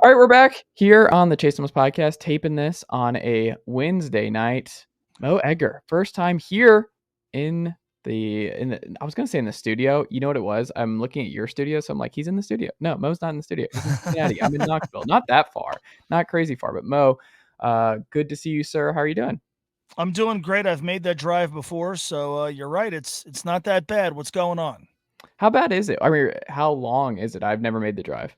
All right, we're back here on the Chase Thomas podcast, taping this on a Wednesday night. Mo Egger, first time here in the. I was gonna say in the studio. You know what it was? I'm looking at your studio, so I'm like, he's in the studio. No, Mo's not in the studio. He's in Cincinnati. I'm in Knoxville. Not that far, not crazy far, but Mo, good to see you, sir. How are you doing? I'm doing great. I've made that drive before, so you're right. It's not that bad. What's going on? How bad is it? I mean, how long is it? I've never made the drive.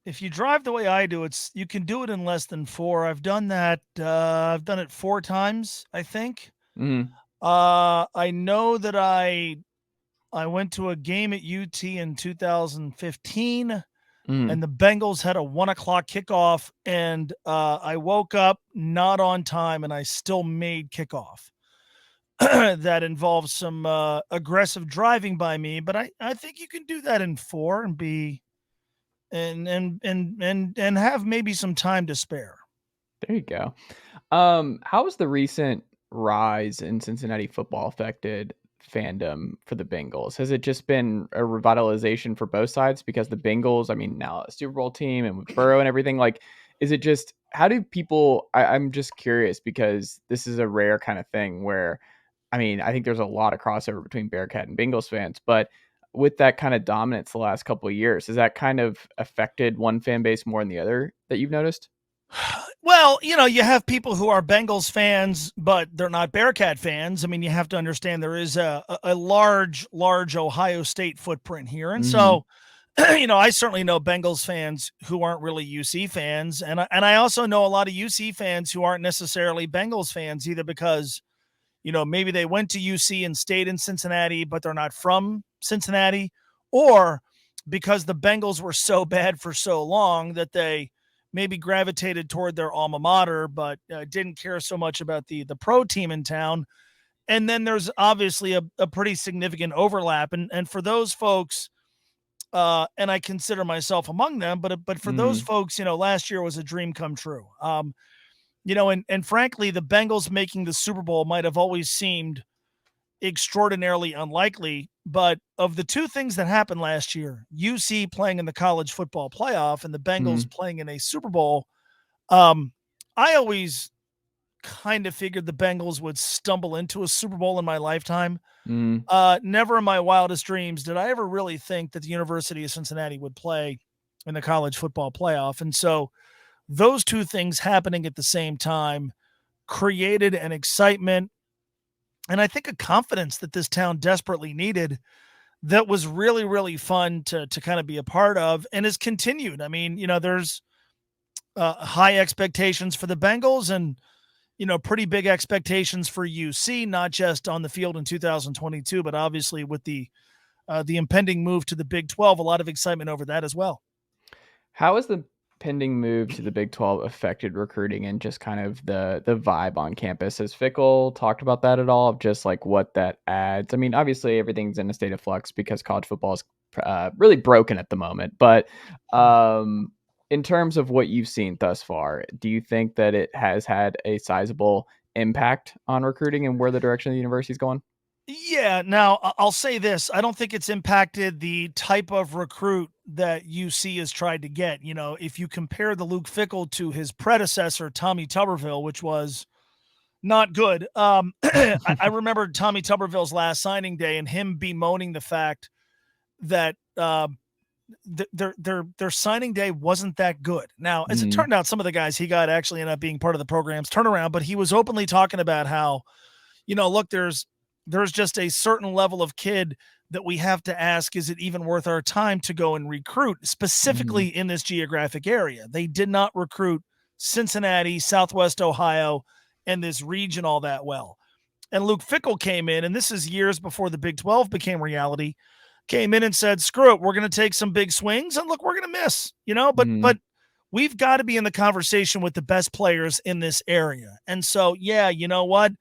If you drive the way I do, you can do it in less than 4. I've done that. I've done it 4 times, I think. Mm-hmm. I know that I went to a game at UT in 2015, Mm-hmm. and the Bengals had a 1:00 kickoff, and I woke up not on time, and I still made kickoff. That involves some aggressive driving by me, but I think you can do that in 4 and be and have maybe some time to spare. There you go. How has the recent rise in Cincinnati football affected fandom for the Bengals? Has it just been a revitalization for both sides? Because the Bengals, I mean, now a Super Bowl team and with Burrow and everything, like, is it just how do people? I'm just curious because this is a rare kind of thing where, I mean, I think there's a lot of crossover between Bearcat and Bengals fans, but with that kind of dominance the last couple of years, has that kind of affected one fan base more than the other that you've noticed? Well, you have people who are Bengals fans, but they're not Bearcat fans. I mean, you have to understand there is a large Ohio State footprint here. And Mm-hmm. so, I certainly know Bengals fans who aren't really UC fans. And I also know a lot of UC fans who aren't necessarily Bengals fans either because, maybe they went to UC and stayed in Cincinnati, but they're not from Cincinnati, or because the Bengals were so bad for so long that they maybe gravitated toward their alma mater, but didn't care so much about the pro team in town. And then there's obviously a pretty significant overlap. And for those folks, and I consider myself among them, but for those Mm-hmm. folks, last year was a dream come true. And frankly, the Bengals making the Super Bowl might have always seemed extraordinarily unlikely. But of the 2 things that happened last year, UC playing in the college football playoff and the Bengals playing in a Super Bowl, I always kind of figured the Bengals would stumble into a Super Bowl in my lifetime. Mm-hmm. Never in my wildest dreams did I ever really think that the University of Cincinnati would play in the college football playoff. And so those 2 things happening at the same time created an excitement and I think a confidence that this town desperately needed that was really, really fun to kind of be a part of and has continued. I mean, there's high expectations for the Bengals and, pretty big expectations for UC, not just on the field in 2022, but obviously with the impending move to the Big 12, a lot of excitement over that as well. How has the pending move to the Big 12 affected recruiting and just kind of the vibe on campus? Has Fickell talked about that at all? Of just like what that adds? I mean, obviously everything's in a state of flux because college football is really broken at the moment. But in terms of what you've seen thus far, do you think that it has had a sizable impact on recruiting and where the direction of the university is going? Yeah. Now, I'll say this. I don't think it's impacted the type of recruit that UC has tried to get. If you compare the Luke Fickell to his predecessor, Tommy Tuberville, which was not good. I remember Tommy Tuberville's last signing day and him bemoaning the fact that their signing day wasn't that good. Now, as it Mm, turned out, some of the guys he got actually ended up being part of the program's turnaround, but he was openly talking about how, look, there's just a certain level of kid that we have to ask, is it even worth our time to go and recruit specifically mm, in this geographic area? They did not recruit Cincinnati, Southwest Ohio, and this region all that well. And Luke Fickell came in, and this is years before the Big 12 became reality, came in and said, screw it, we're going to take some big swings, and look, we're going to miss, but mm, we've got to be in the conversation with the best players in this area. And so, yeah, you know what?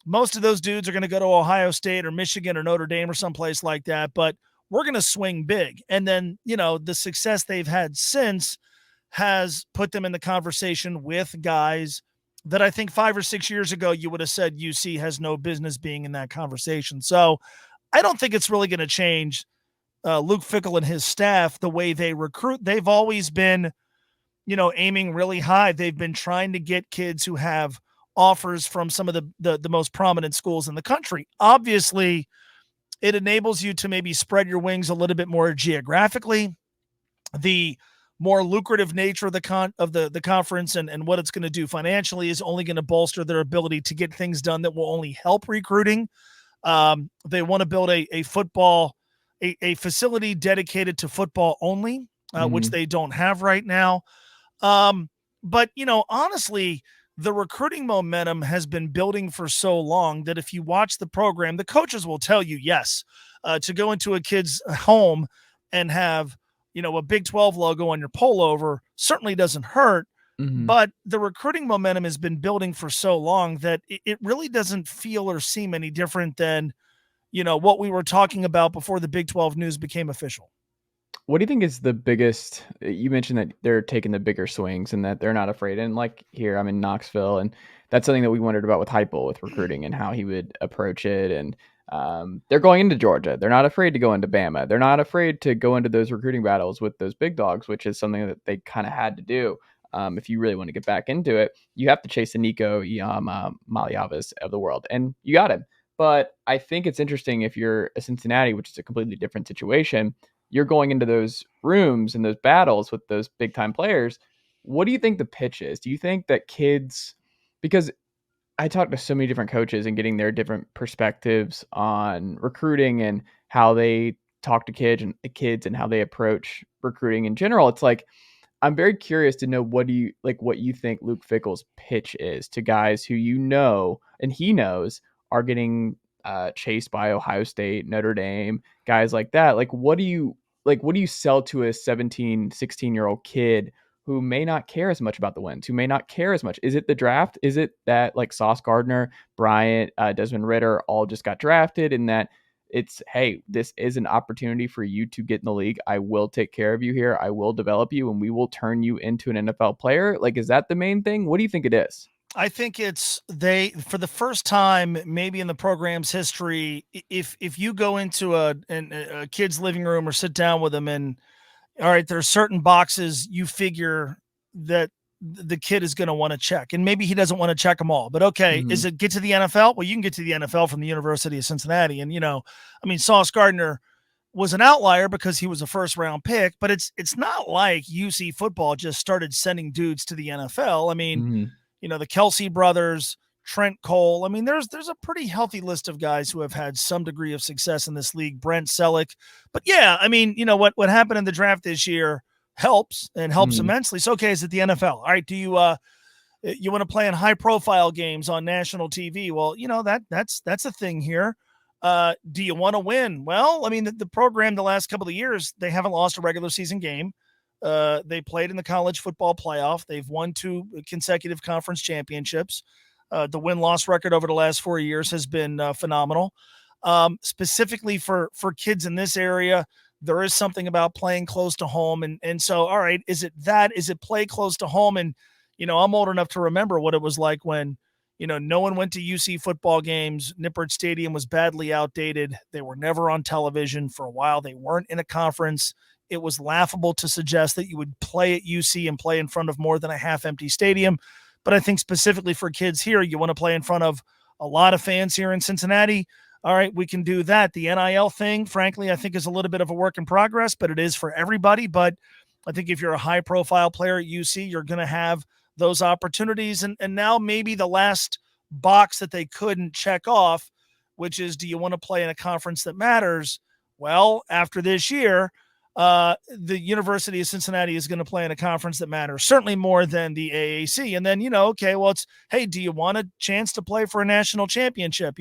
Most of those dudes are going to go to Ohio State or Michigan or Notre Dame or someplace like that, but we're going to swing big. And then, the success they've had since has put them in the conversation with guys that I think 5 or 6 years ago, you would have said UC has no business being in that conversation. So I don't think it's really going to change Luke Fickell and his staff, the way they recruit, they've always been, aiming really high. They've been trying to get kids who have offers from some of the most prominent schools in the country. Obviously, it enables you to maybe spread your wings a little bit more geographically. The more lucrative nature of the conference and what it's going to do financially is only going to bolster their ability to get things done that will only help recruiting. They want to build a football, a facility dedicated to football only, which they don't have right now. But honestly, the recruiting momentum has been building for so long that if you watch the program, the coaches will tell you, yes, to go into a kid's home and have, a Big 12 logo on your pullover certainly doesn't hurt. But the recruiting momentum has been building for so long that it really doesn't feel or seem any different than, what we were talking about before the Big 12 news became official. What do you think is the biggest? You mentioned that they're taking the bigger swings and that they're not afraid. And like here, I'm in Knoxville, and that's something that we wondered about with Heupel with recruiting and how he would approach it. And they're going into Georgia. They're not afraid to go into Bama. They're not afraid to go into those recruiting battles with those big dogs, which is something that they kind of had to do. If you really want to get back into it, you have to chase the Nico Maliavas of the world, and you got him. But I think it's interesting if you're a Cincinnati, which is a completely different situation. You're going into those rooms and those battles with those big time players. What do you think the pitch is? Do you think that kids, because I talked to so many different coaches and getting their different perspectives on recruiting and how they talk to kids and how they approach recruiting in general. It's like, I'm very curious to know what you think Luke Fickell's pitch is to guys who and he knows are getting chased by Ohio State, Notre Dame, guys like that. What do you sell to a 17, 16-year-old kid who may not care as much about the wins, who may not care as much? Is it the draft? Is it that like Sauce Gardner, Bryant, Desmond Ridder all just got drafted and that it's, hey, this is an opportunity for you to get in the league. I will take care of you here. I will develop you and we will turn you into an NFL player. Is that the main thing? What do you think it is? I think it's for the first time, maybe in the program's history, if you go into a kid's living room or sit down with them and, all right, there are certain boxes you figure that the kid is going to want to check, and maybe he doesn't want to check them all, but okay, is it get to the NFL? Well, you can get to the NFL from the University of Cincinnati. And, Sauce Gardner was an outlier because he was a first round pick, but it's not like UC football just started sending dudes to the NFL. I mean, the Kelsey brothers, Trent Cole. I mean, there's a pretty healthy list of guys who have had some degree of success in this league. Brent Selleck. But yeah, I mean, what happened in the draft this year helps immensely. So, okay, is it the NFL? All right, do you want to play in high profile games on national TV? Well, that's a thing here. Do you want to win? Well, I mean, the program the last couple of years, they haven't lost a regular season game. They played in the college football playoff. They've won 2 consecutive conference championships. The win-loss record over the last 4 years has been phenomenal. Specifically for kids in this area, there is something about playing close to home. And so, all right, is it play close to home? And, I'm old enough to remember what it was like when, no one went to UC football games. Nippert Stadium was badly outdated. They were never on television for a while. They weren't in a conference. It was laughable to suggest that you would play at UC and play in front of more than a half-empty stadium. But I think specifically for kids here, you want to play in front of a lot of fans here in Cincinnati. All right, we can do that. The NIL thing, frankly, I think is a little bit of a work in progress, but it is for everybody. But I think if you're a high-profile player at UC, you're going to have those opportunities. And now maybe the last box that they couldn't check off, which is, do you want to play in a conference that matters? Well, after this year, the University of Cincinnati is going to play in a conference that matters, certainly more than the AAC. And then, okay, well, it's, hey, do you want a chance to play for a national championship?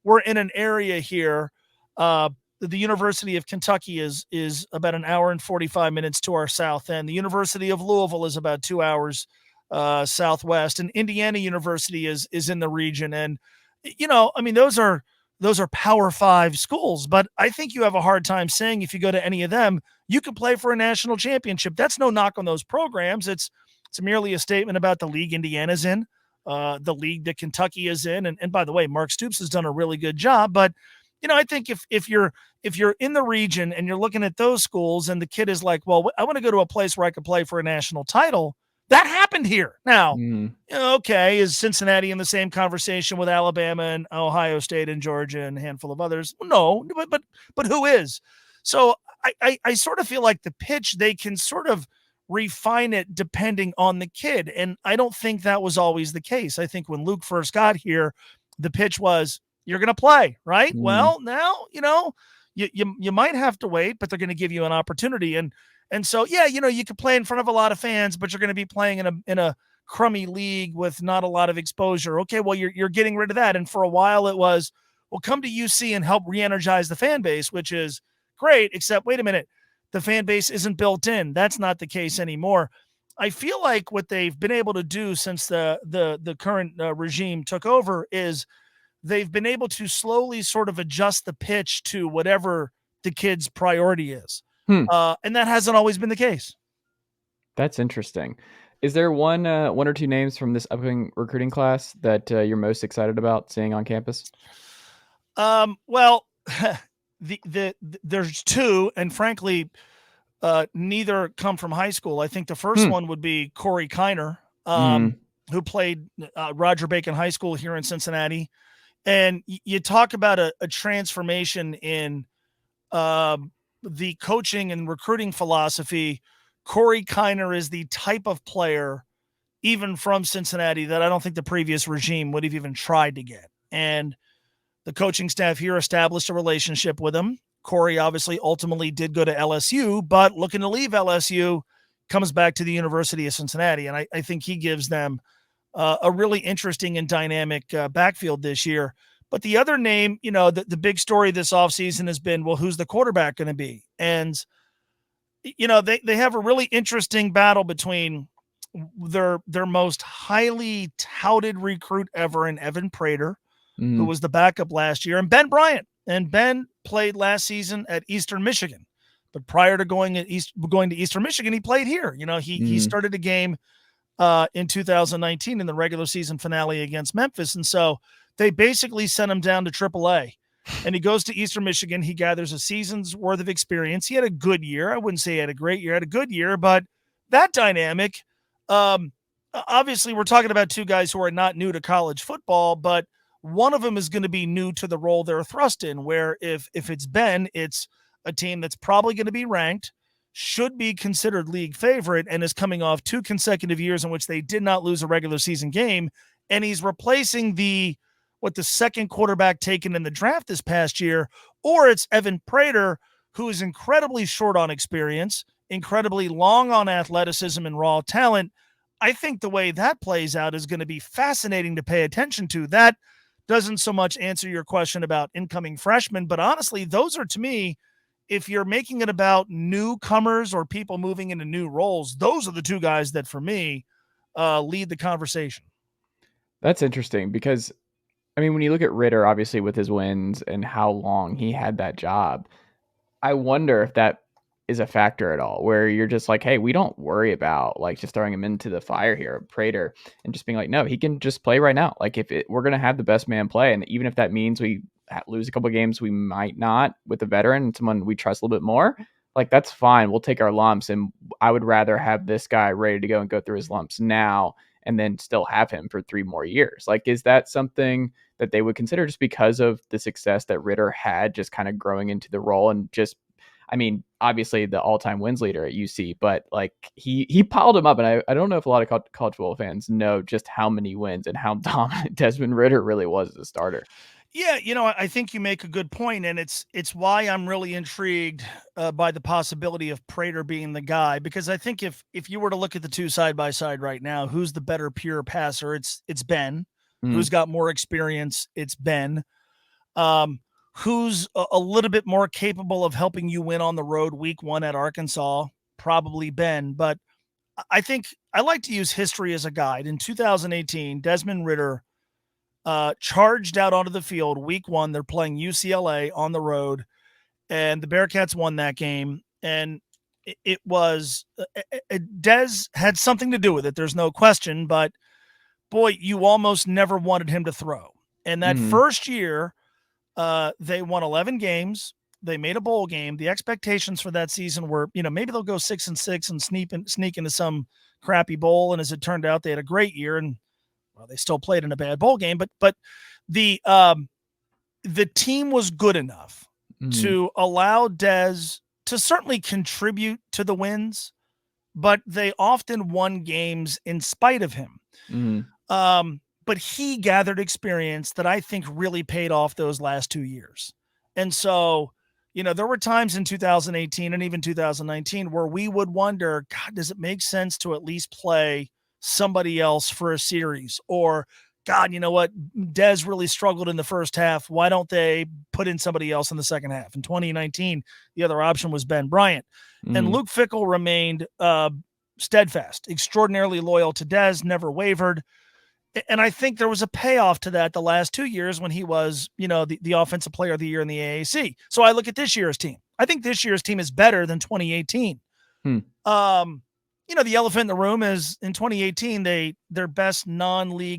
We're in an area here. The University of Kentucky is about an hour and 45 minutes to our south end. The University of Louisville is about 2 hours southwest, and Indiana University is in the region. And, those are Power 5 schools, but I think you have a hard time saying if you go to any of them, you could play for a national championship. That's no knock on those programs. It's merely a statement about the league Indiana's in, the league that Kentucky is in. And by the way, Mark Stoops has done a really good job, but I think if you're in the region and you're looking at those schools and the kid is like, well, I want to go to a place where I could play for a national title. That happened here. Now, okay, is Cincinnati in the same conversation with Alabama and Ohio State and Georgia and a handful of others? No, but who is? So I sort of feel like the pitch, they can sort of refine it depending on the kid. And I don't think that was always the case. I think when Luke first got here, the pitch was, you're going to play, right? Well, now, you might have to wait, but they're going to give you an opportunity. And so, yeah, you could play in front of a lot of fans, but you're going to be playing in a crummy league with not a lot of exposure. Okay, well, you're getting rid of that. And for a while it was, well, come to UC and help re-energize the fan base, which is great, except wait a minute, the fan base isn't built in. That's not the case anymore. I feel like what they've been able to do since the current regime took over is they've been able to slowly sort of adjust the pitch to whatever the kid's priority is. And that hasn't always been the case. That's interesting. Is there one or two names from this upcoming recruiting class that you're most excited about seeing on campus? Well, there's two, and frankly, neither come from high school. I think the first one would be Corey Kiner, who played Roger Bacon High School here in Cincinnati. And you talk about a transformation in the coaching and recruiting philosophy. Corey Kiner is the type of player, even from Cincinnati, that I don't think the previous regime would have even tried to get. And the coaching staff here established a relationship with him. Corey obviously ultimately did go to LSU, but looking to leave LSU, comes back to the University of Cincinnati. And I think he gives them a really interesting and dynamic backfield this year. But the other name, the big story this offseason has been, well, who's the quarterback going to be? And, they have a really interesting battle between their most highly touted recruit ever in Evan Prater, who was the backup last year, and Ben Bryant. And Ben played last season at Eastern Michigan. But prior to going to Eastern Michigan, he played here. He started a game in 2019 in the regular season finale against Memphis. And so they basically sent him down to AAA. And he goes to Eastern Michigan. He gathers a season's worth of experience. He had a good year. I wouldn't say he had a great year, had a good year, but that dynamic, obviously we're talking about two guys who are not new to college football, but one of them is going to be new to the role they're thrust in, where if it's Ben, it's a team that's probably going to be ranked, should be considered league favorite, and is coming off 2 consecutive years in which they did not lose a regular season game. And he's replacing the second quarterback taken in the draft this past year, or it's Evan Prater, who is incredibly short on experience, incredibly long on athleticism and raw talent. I think the way that plays out is going to be fascinating to pay attention to. That doesn't so much answer your question about incoming freshmen, but honestly, those are, to me, if you're making it about newcomers or people moving into new roles, those are the two guys that, for me, lead the conversation. That's interesting because, when you look at Ridder, obviously with his wins and how long he had that job, I wonder if that is a factor at all, where you're just like, hey, we don't worry about just throwing him into the fire here, Prater, and just being like, no, he can just play right now. We're going to have the best man play. And even if that means we lose a couple of games, we might not, with a veteran, someone we trust a little bit more, that's fine. We'll take our lumps. And I would rather have this guy ready to go and go through his lumps now and then still have him for 3 more years. Is that something that they would consider, just because of the success that Ridder had, just kind of growing into the role and just, obviously the all-time wins leader at UC, but he piled him up. And I don't know if a lot of college football fans know just how many wins and how dominant Desmond Ridder really was as a starter. Yeah, I think you make a good point, and it's why I'm really intrigued by the possibility of Prater being the guy, because I think if you were to look at the two side by side right now, who's the better pure passer? It's Ben. Who's got more experience? It's Ben. Who's a little bit more capable of helping you win on the road week 1 at Arkansas? Probably Ben. But I think I like to use history as a guide. In 2018, Desmond Ridder charged out onto the field week 1. They're playing UCLA on the road, and the Bearcats won that game. And it was Des had something to do with it. There's no question, but boy, you almost never wanted him to throw. And that first year, They won 11 games. They made a bowl game. The expectations for that season were, maybe they'll go 6-6 and sneak into some crappy bowl. And as it turned out, they had a great year, and well, they still played in a bad bowl game. But the team was good enough to allow Dez to certainly contribute to the wins, but they often won games in spite of him. But he gathered experience that I think really paid off those last 2 years. And so, there were times in 2018 and even 2019 where we would wonder, God, does it make sense to at least play somebody else for a series? Or, God, you know what? Dez really struggled in the first half. Why don't they put in somebody else in the second half? In 2019, the other option was Ben Bryant. And Luke Fickell remained steadfast, extraordinarily loyal to Dez, never wavered. And I think there was a payoff to that the last 2 years when he was, the offensive player of the year in the AAC. So I look at this year's team. I think this year's team is better than 2018. The elephant in the room is in 2018, their best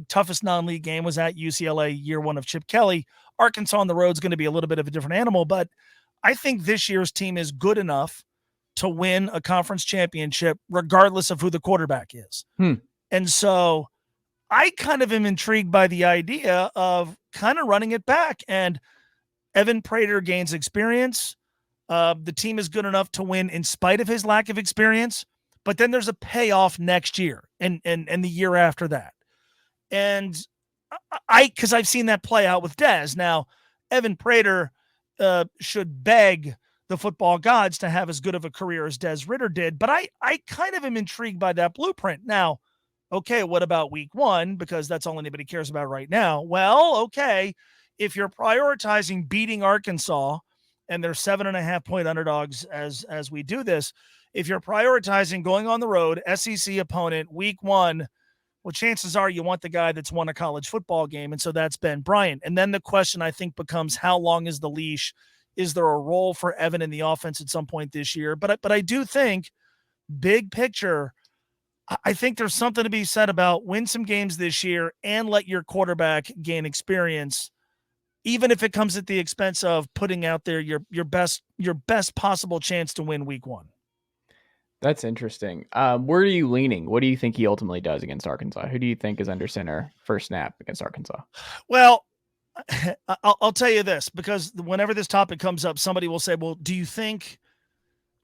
toughest non-league game was at UCLA, year one of Chip Kelly. Arkansas on the road is going to be a little bit of a different animal, but I think this year's team is good enough to win a conference championship, regardless of who the quarterback is. And so I kind of am intrigued by the idea of kind of running it back, and Evan Prater gains experience. The team is good enough to win in spite of his lack of experience, but then there's a payoff next year and the year after that. And because I've seen that play out with Dez. Now, Evan Prater should beg the football gods to have as good of a career as Desmond Ridder did, but I kind of am intrigued by that blueprint. Now, okay, what about week one? Because that's all anybody cares about right now. Well, okay, if you're prioritizing beating Arkansas, and they're 7.5-point underdogs as we do this, if you're prioritizing going on the road, SEC opponent, week one, well, chances are you want the guy that's won a college football game, and so that's Ben Bryant. And then the question, I think, becomes how long is the leash? Is there a role for Evan in the offense at some point this year? But I do think, big picture, I think there's something to be said about win some games this year and let your quarterback gain experience, even if it comes at the expense of putting out there your best possible chance to win week one. That's interesting. Where are you leaning? What do you think he ultimately does against Arkansas? Who do you think is under center first snap against Arkansas? Well, I'll tell you this, because whenever this topic comes up, somebody will say, well, do you think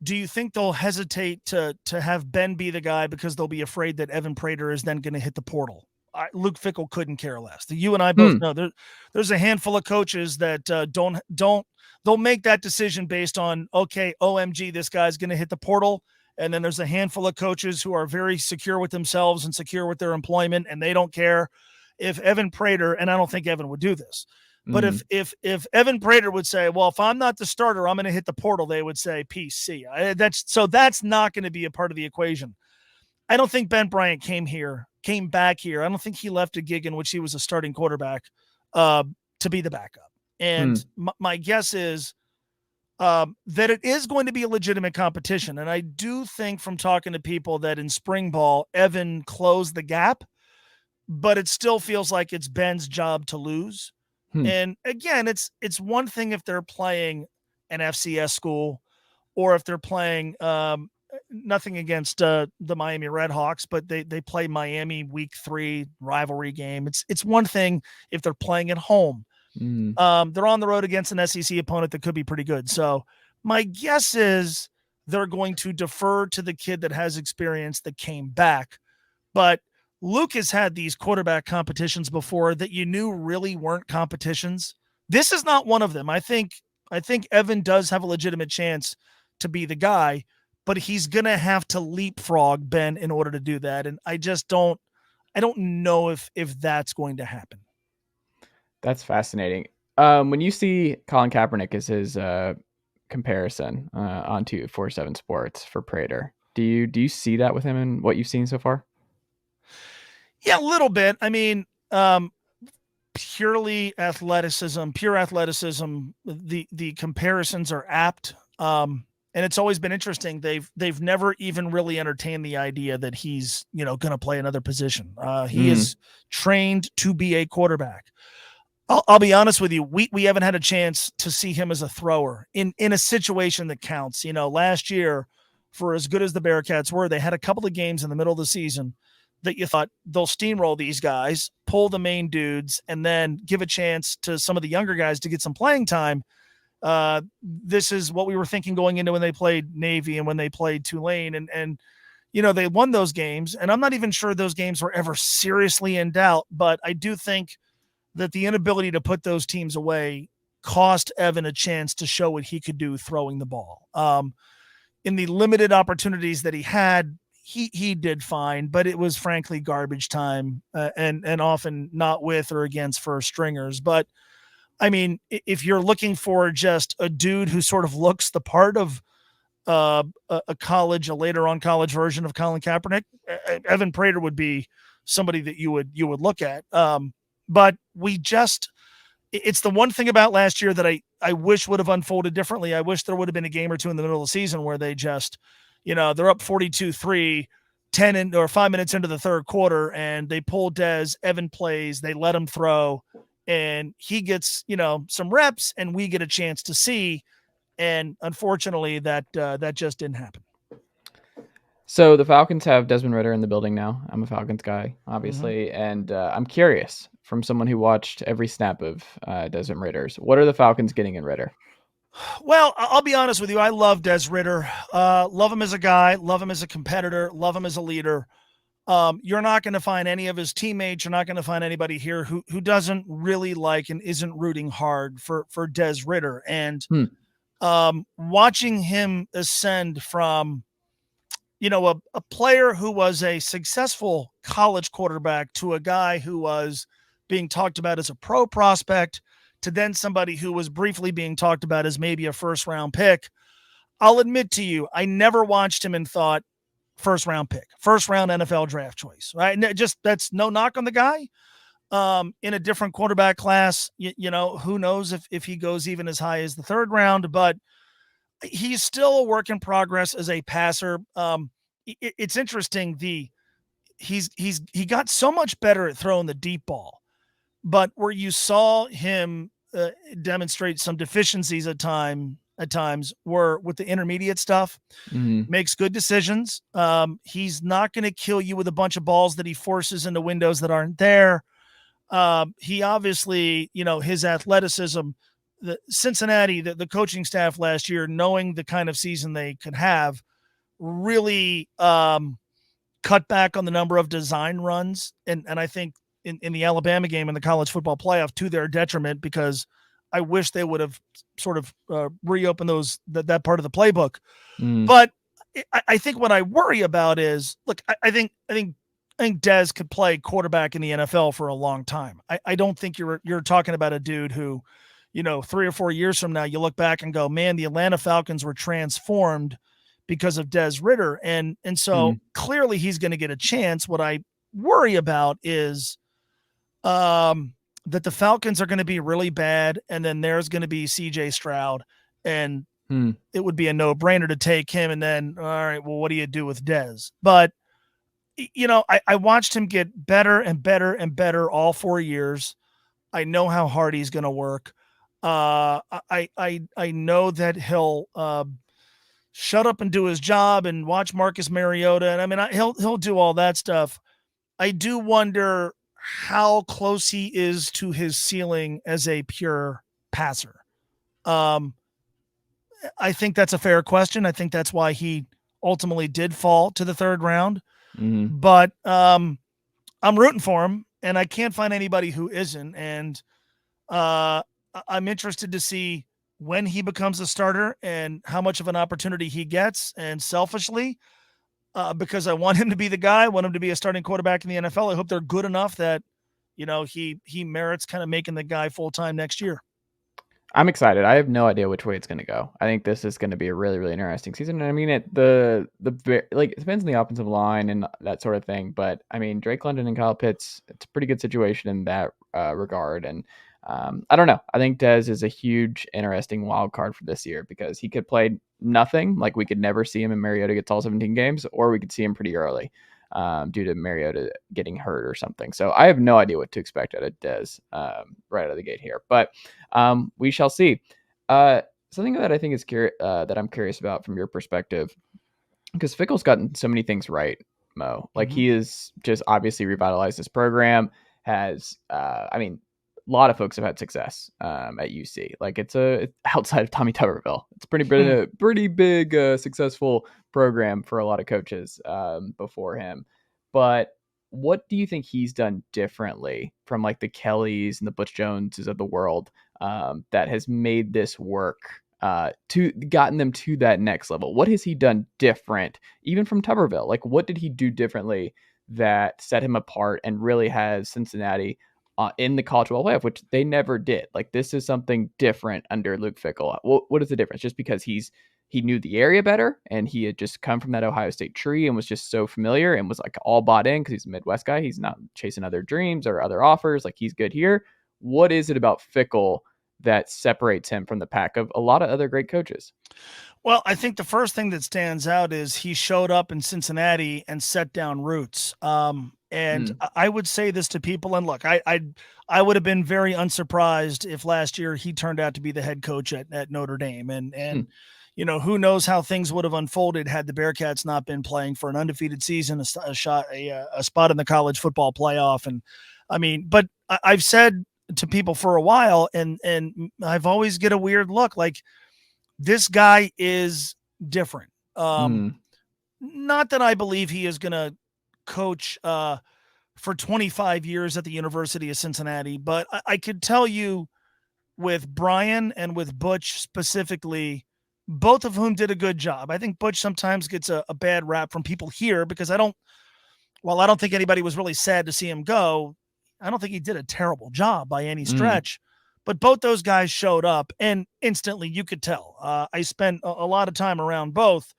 they'll hesitate to have Ben be the guy because they'll be afraid that Evan Prater is then going to hit the portal? Luke Fickell couldn't care less. You and I both know there's a handful of coaches that they'll make that decision based on, okay, OMG, this guy's going to hit the portal. And then there's a handful of coaches who are very secure with themselves and secure with their employment, and they don't care if Evan Prater, and I don't think Evan would do this, but if Evan Prater would say, well, if I'm not the starter, I'm going to hit the portal, they would say, peace, see ya. That's not going to be a part of the equation. I don't think Ben Bryant came back here. I don't think he left a gig in which he was a starting quarterback to be the backup. And my guess is that it is going to be a legitimate competition. And I do think from talking to people that in spring ball, Evan closed the gap, but it still feels like it's Ben's job to lose. And again, it's one thing if they're playing an FCS school, or if they're playing nothing against the Miami Redhawks, but they play Miami week 3 rivalry game. It's one thing if they're playing at home. They're on the road against an SEC opponent that could be pretty good. So my guess is they're going to defer to the kid that has experience that came back. But Luke has had these quarterback competitions before that you knew really weren't competitions. This is not one of them. I think Evan does have a legitimate chance to be the guy, but he's going to have to leapfrog Ben in order to do that. And I don't know if that's going to happen. That's fascinating. When you see Colin Kaepernick as his comparison on 247 Sports for Prater, do you see that with him in what you've seen so far? Yeah, a little bit. I mean, pure athleticism, the comparisons are apt. And it's always been interesting. They've never even really entertained the idea that he's, going to play another position. He is trained to be a quarterback. I'll be honest with you. We haven't had a chance to see him as a thrower in a situation that counts. Last year, for as good as the Bearcats were, they had a couple of games in the middle of the season that you thought they'll steamroll these guys, pull the main dudes, and then give a chance to some of the younger guys to get some playing time. This is what we were thinking going into when they played Navy and when they played Tulane, and they won those games. And I'm not even sure those games were ever seriously in doubt, but I do think that the inability to put those teams away cost Evan a chance to show what he could do throwing the ball. In the limited opportunities that he had, he did fine, but it was frankly garbage time, and often not with or against first stringers. But I mean, if you're looking for just a dude who sort of looks the part of a later on college version of Colin Kaepernick, Evan Prater would be somebody that you would look at. But it's the one thing about last year that I wish would have unfolded differently. I wish there would have been a game or two in the middle of the season where they just, they're up 42-3, 5 minutes into the third quarter, and they pull Dez, Evan plays, they let him throw, and he gets, some reps, and we get a chance to see. And unfortunately, that just didn't happen. So the Falcons have Desmond Ridder in the building now. I'm a Falcons guy, obviously, and I'm curious from someone who watched every snap of Desmond Ridder's. What are the Falcons getting in Ridder? Well, I'll be honest with you. I love Des Ridder. Love him as a guy. Love him as a competitor. Love him as a leader. You're not going to find any of his teammates. You're not going to find anybody here who doesn't really like and isn't rooting hard for Des Ridder. And watching him ascend from a player who was a successful college quarterback to a guy who was being talked about as a pro prospect to then somebody who was briefly being talked about as maybe a first-round pick. I'll admit to you, I never watched him and thought first-round pick, first-round NFL draft choice, right? And that's no knock on the guy. In a different quarterback class, who knows if he goes even as high as the third round, but he's still a work in progress as a passer. It's interesting. He got so much better at throwing the deep ball, but where you saw him demonstrate some deficiencies at times were with the intermediate stuff. Makes good decisions. He's not going to kill you with a bunch of balls that he forces into windows that aren't there. He obviously, his athleticism, the Cincinnati, the coaching staff last year, knowing the kind of season they could have, really cut back on the number of design runs. And I think in the Alabama game in the college football playoff, to their detriment, because I wish they would have sort of reopened that part of the playbook. But I think what I worry about is, look, I think Dez could play quarterback in the NFL for a long time. I don't think you're talking about a dude who, 3 or 4 years from now, you look back and go, man, the Atlanta Falcons were transformed because of Des Ridder. And so clearly he's going to get a chance. What I worry about is that the Falcons are going to be really bad. And then there's going to be CJ Stroud, and it would be a no brainer to take him. And then, all right, well, what do you do with Des? But I watched him get better and better and better all 4 years. I know how hard he's going to work. I know that he'll shut up and do his job and watch Marcus Mariota. And I mean, he'll do all that stuff. I do wonder how close he is to his ceiling as a pure passer. I think that's a fair question. I think that's why he ultimately did fall to the third round. But I'm rooting for him, and I can't find anybody who isn't. And I'm interested to see when he becomes a starter and how much of an opportunity he gets. And selfishly, because I want him to be the guy, I want him to be a starting quarterback in the NFL. I hope they're good enough that, he merits kind of making the guy full-time next year. I'm excited. I have no idea which way it's going to go. I think this is going to be a really, really interesting season. And I mean, it depends on the offensive line and that sort of thing. But I mean, Drake London and Kyle Pitts, it's a pretty good situation in that regard. And I don't know. I think Dez is a huge, interesting wild card for this year because he could play nothing. Like we could never see him in Mariota gets all 17 games, or we could see him pretty early. due to Mariota getting hurt or something. So I have no idea what to expect out of Dez right out of the gate here, but we shall see. Something that I think is that I'm curious about from your perspective, because Fickell's gotten so many things right, Mo. Like he is just obviously revitalized this program. Has a lot of folks have had success at UC. Like it's outside of Tommy Tuberville, it's pretty big successful program for a lot of coaches before him. But what do you think he's done differently from like the Kellys and the Butch Joneses of the world that has made this work? To gotten them to that next level? What has he done different, even from Tuberville? Like, what did he do differently that set him apart and really has Cincinnati in the college football playoff, which they never did? Like, this is something different under Luke Fickell. What is the difference? Just because he knew the area better and he had just come from that Ohio State tree and was just so familiar and was like all bought in because he's a Midwest guy. He's not chasing other dreams or other offers. Like he's good here. What is it about Fickell that separates him from the pack of a lot of other great coaches? Well, I think the first thing that stands out is he showed up in Cincinnati and set down roots. And I would say this to people, and look, I would have been very unsurprised if last year he turned out to be the head coach at Notre Dame. And you know, who knows how things would have unfolded had the Bearcats not been playing for an undefeated season, a spot in the college football playoff. And I mean, but I've said to people for a while, and I've always get a weird look like this guy is different. Not that I believe he is going to coach for 25 years at the University of Cincinnati, but I could tell you with Bryant and with Butch specifically, both of whom did a good job. I think Butch sometimes gets a bad rap from people here because I don't think anybody was really sad to see him go. I don't think he did a terrible job by any stretch, but both those guys showed up and instantly you could tell. I spent a lot of time around both.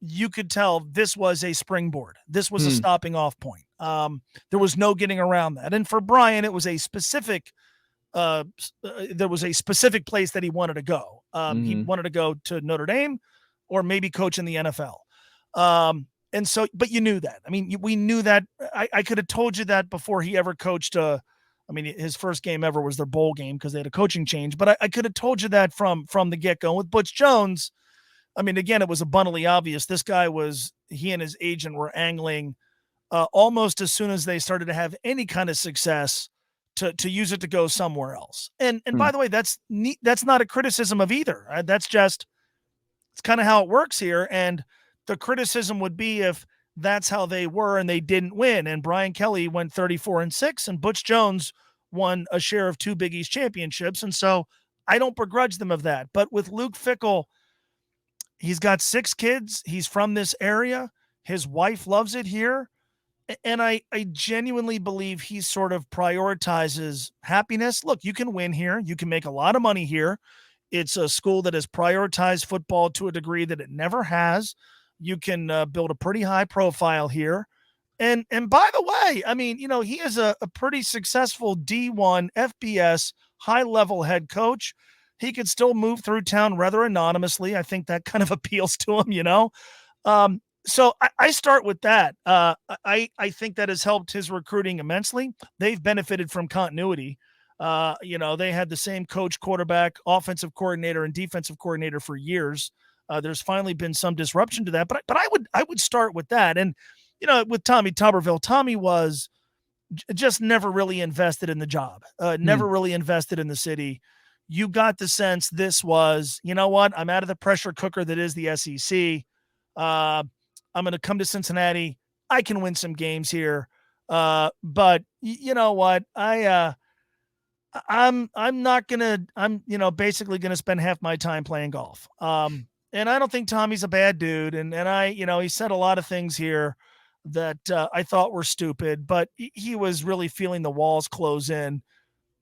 You could tell this was a springboard. This was a stopping off point. There was no getting around that. And for Brian, it was a specific, there was a specific place that he wanted to go. He wanted to go to Notre Dame or maybe coach in the NFL. And so, but you knew that. I mean, we knew that. I could have told you that before he ever coached. His first game ever was their bowl game because they had a coaching change. But I could have told you that from the get-go. With Butch Jones, I mean, again, it was abundantly obvious. This guy he and his agent were angling almost as soon as they started to have any kind of success to use it to go somewhere else. And by the way, that's not a criticism of either. That's just, it's kind of how it works here. And the criticism would be if that's how they were and they didn't win. And Brian Kelly went 34-6 and Butch Jones won a share of 2 Big East championships. And so I don't begrudge them of that. But with Luke Fickell, he's got 6 kids. He's from this area. His wife loves it here. And I genuinely believe he sort of prioritizes happiness. Look, you can win here. You can make a lot of money here. It's a school that has prioritized football to a degree that it never has. You can build a pretty high profile here. And by the way, I mean, you know, he is a pretty successful D1 FBS high-level head coach. He could still move through town rather anonymously. I think that kind of appeals to him, you know. So I start with that. I think that has helped his recruiting immensely. They've benefited from continuity. You know, they had the same coach, quarterback, offensive coordinator, and defensive coordinator for years. There's finally been some disruption to that, but I would start with that. And, you know, with Tommy Tuberville, Tommy was just never really invested in the job, never really invested in the city. You got the sense this was, you know what, I'm out of the pressure cooker that is the SEC. I'm going to come to Cincinnati. I can win some games here. But you know what, I'm basically going to spend half my time playing golf. And I don't think Tommy's a bad dude. And he said a lot of things here that I thought were stupid, but he was really feeling the walls close in.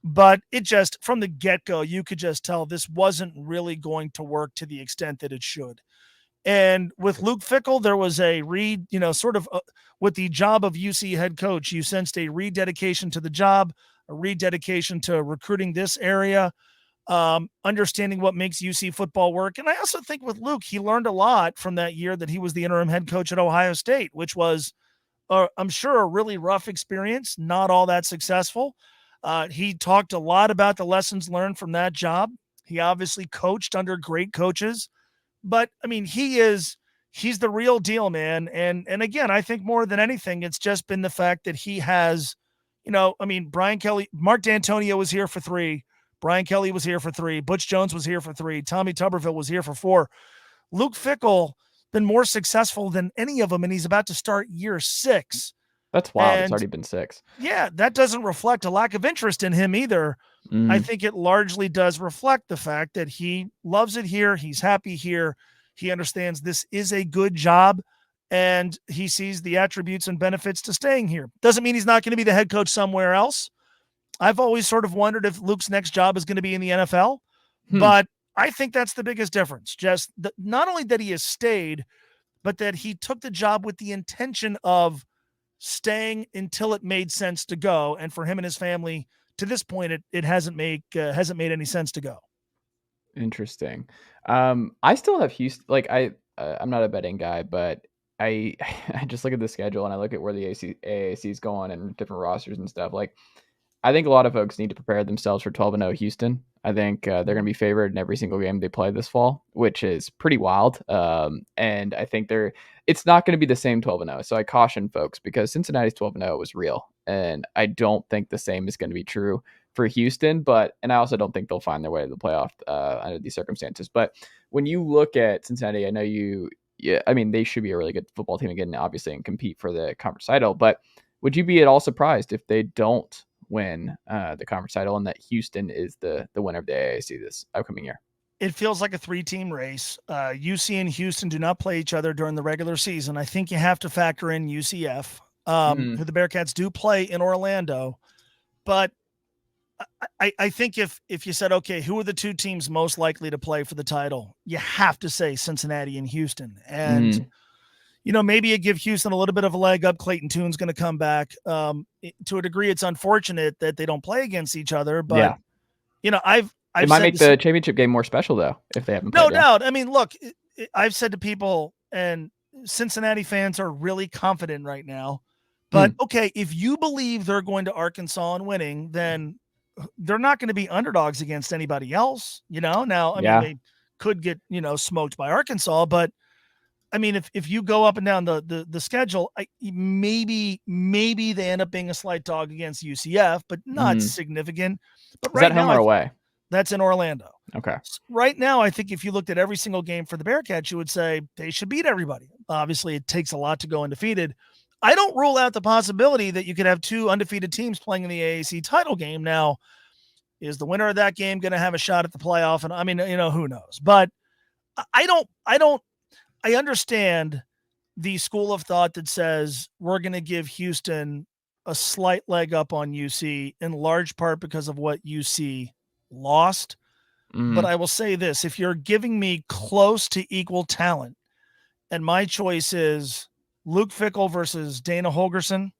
But it just, from the get-go, you could just tell this wasn't really going to work to the extent that it should. And with Luke Fickell, there was a with the job of UC head coach, you sensed a rededication to the job, a rededication to recruiting this area, understanding what makes UC football work. And I also think with Luke, he learned a lot from that year that he was the interim head coach at Ohio State, which was I'm sure, a really rough experience, not all that successful. He talked a lot about the lessons learned from that job. He obviously coached under great coaches, but I mean, he's the real deal, man. And again, I think more than anything, it's just been the fact that he has, I mean, Brian Kelly, Mark D'Antonio was here for 3. Brian Kelly was here for 3. Butch Jones was here for 3. Tommy Tuberville was here for 4. Luke Fickell been more successful than any of them, and he's about to start year 6. That's wild. It's And already been 6. yeah, that doesn't reflect a lack of interest in him either. I think it largely does reflect the fact that he loves it here. He's happy here. He understands this is a good job, and he sees the attributes and benefits to staying here. Doesn't mean he's not going to be the head coach somewhere else. I've always sort of wondered if Luke's next job is going to be in the NFL, but I think that's the biggest difference. Just not only that he has stayed, but that he took the job with the intention of staying until it made sense to go. And for him and his family, to this point, it hasn't made any sense to go. Interesting. I still have Houston. Like I'm not a betting guy, but I I just look at the schedule and I look at where the AAC is going and different rosters and stuff. Like I think a lot of folks need to prepare themselves for 12-0 Houston. I think they're going to be favored in every single game they play this fall, which is pretty wild. And I think it's not going to be the same 12-0. So I caution folks because Cincinnati's 12-0 was real. And I don't think the same is going to be true for Houston. And I also don't think they'll find their way to the playoff under these circumstances. But when you look at Cincinnati, I know I mean, they should be a really good football team again, obviously, and compete for the conference title. But would you be at all surprised if they don't win the conference title and that Houston is the winner of the AAC this upcoming year? It feels like a 3-team race. UC and Houston do not play each other during the regular season. I think you have to factor in UCF, who the Bearcats do play in Orlando. But I think if you said, okay, who are the 2 teams most likely to play for the title, you have to say Cincinnati and Houston. And maybe you give Houston a little bit of a leg up. Clayton Toon's going to come back. To a degree, it's unfortunate that they don't play against each other, but I've it might make the championship game more special though if they haven't played. No doubt. I mean, look, I've said to people, and Cincinnati fans are really confident right now. But okay, if you believe they're going to Arkansas and winning, then they're not going to be underdogs against anybody else. Now I mean they could get smoked by Arkansas, but I mean, if you go up and down the schedule, maybe they end up being a slight dog against UCF, but not significant. But is that home or away? That's in Orlando. Okay. Right now, I think if you looked at every single game for the Bearcats, you would say they should beat everybody. Obviously, it takes a lot to go undefeated. I don't rule out the possibility that you could have 2 undefeated teams playing in the AAC title game. Now, is the winner of that game going to have a shot at the playoff? And I mean, who knows? But I understand the school of thought that says we're going to give Houston a slight leg up on UC in large part because of what UC lost. But I will say this, if you're giving me close to equal talent and my choice is Luke Fickell versus Dana Holgerson,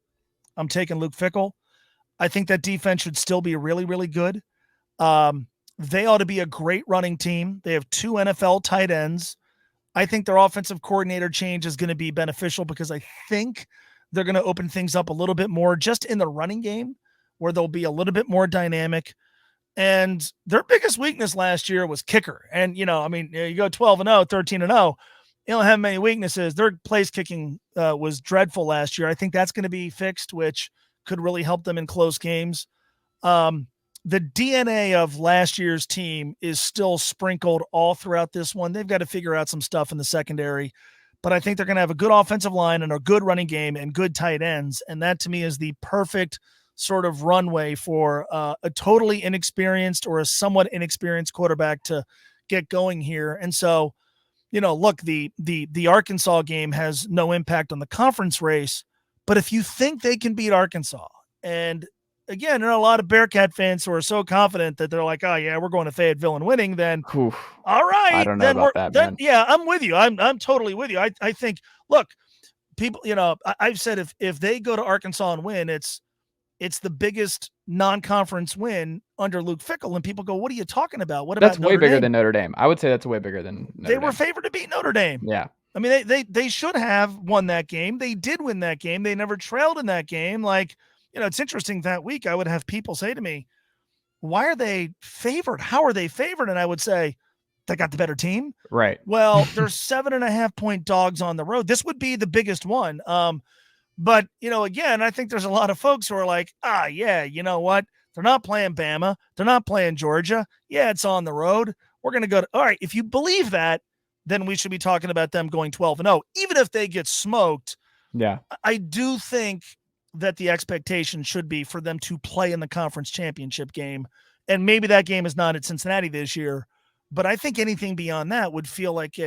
I'm taking Luke Fickell. I think that defense should still be really, really good. They ought to be a great running team. They have 2 NFL tight ends. I think their offensive coordinator change is going to be beneficial because I think they're going to open things up a little bit more just in the running game where they'll be a little bit more dynamic. And their biggest weakness last year was kicker. And, you go 12-0, 13-0, you don't have many weaknesses. Their place kicking was dreadful last year. I think that's going to be fixed, which could really help them in close games. The DNA of last year's team is still sprinkled all throughout this one. They've got to figure out some stuff in the secondary, but I think they're going to have a good offensive line and a good running game and good tight ends. And that to me is the perfect sort of runway for a totally inexperienced or a somewhat inexperienced quarterback to get going here. And so, look, the Arkansas game has no impact on the conference race, but if you think they can beat Arkansas, and again, there are a lot of Bearcat fans who are so confident that they're like, oh yeah, we're going to Fayetteville and winning, then all right. I don't know about that, man. Yeah, I'm with you. I'm totally with you. I think, look, people, I've said if they go to Arkansas and win, it's the biggest non-conference win under Luke Fickell. And people go, what are you talking about? What about That's way bigger than Notre Dame. I would say that's way bigger than Notre Dame. They were favored to beat Notre Dame. Yeah. I mean, they should have won that game. They did win that game. They never trailed in that game. Like, it's interesting that week I would have people say to me, why are they favored? How are they favored? And I would say, they got the better team. Right. Well, they're 7.5-point dogs on the road. This would be the biggest one. But, again, I think there's a lot of folks who are like, yeah, you know what? They're not playing Bama. They're not playing Georgia. Yeah, it's on the road. We're going to go to, all right, if you believe that, then we should be talking about them going 12-0. Even if they get smoked, yeah, I do think that the expectation should be for them to play in the conference championship game. And maybe that game is not at Cincinnati this year, but I think anything beyond that would feel like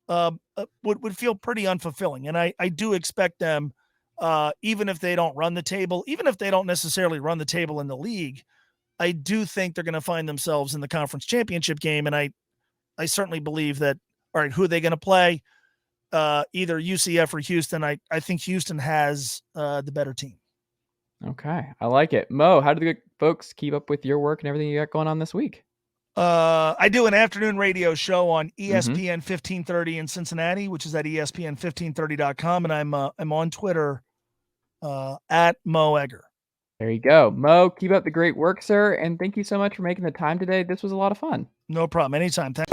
would feel pretty unfulfilling. And I do expect them, even if they don't run the table, even if they don't necessarily run the table in the league, I do think they're going to find themselves in the conference championship game. And I certainly believe that, all right, who are they going to play? Either UCF or Houston. I think Houston has the better team. Okay, I like it. Mo, how do the folks keep up with your work and everything you got going on this week? I do an afternoon radio show on Mhm. ESPN 1530 in Cincinnati, which is at ESPN1530.com, and I'm on Twitter at Mo Egger. There you go. Mo, keep up the great work, sir, and thank you so much for making the time today. This was a lot of fun. No problem. Anytime. Thanks.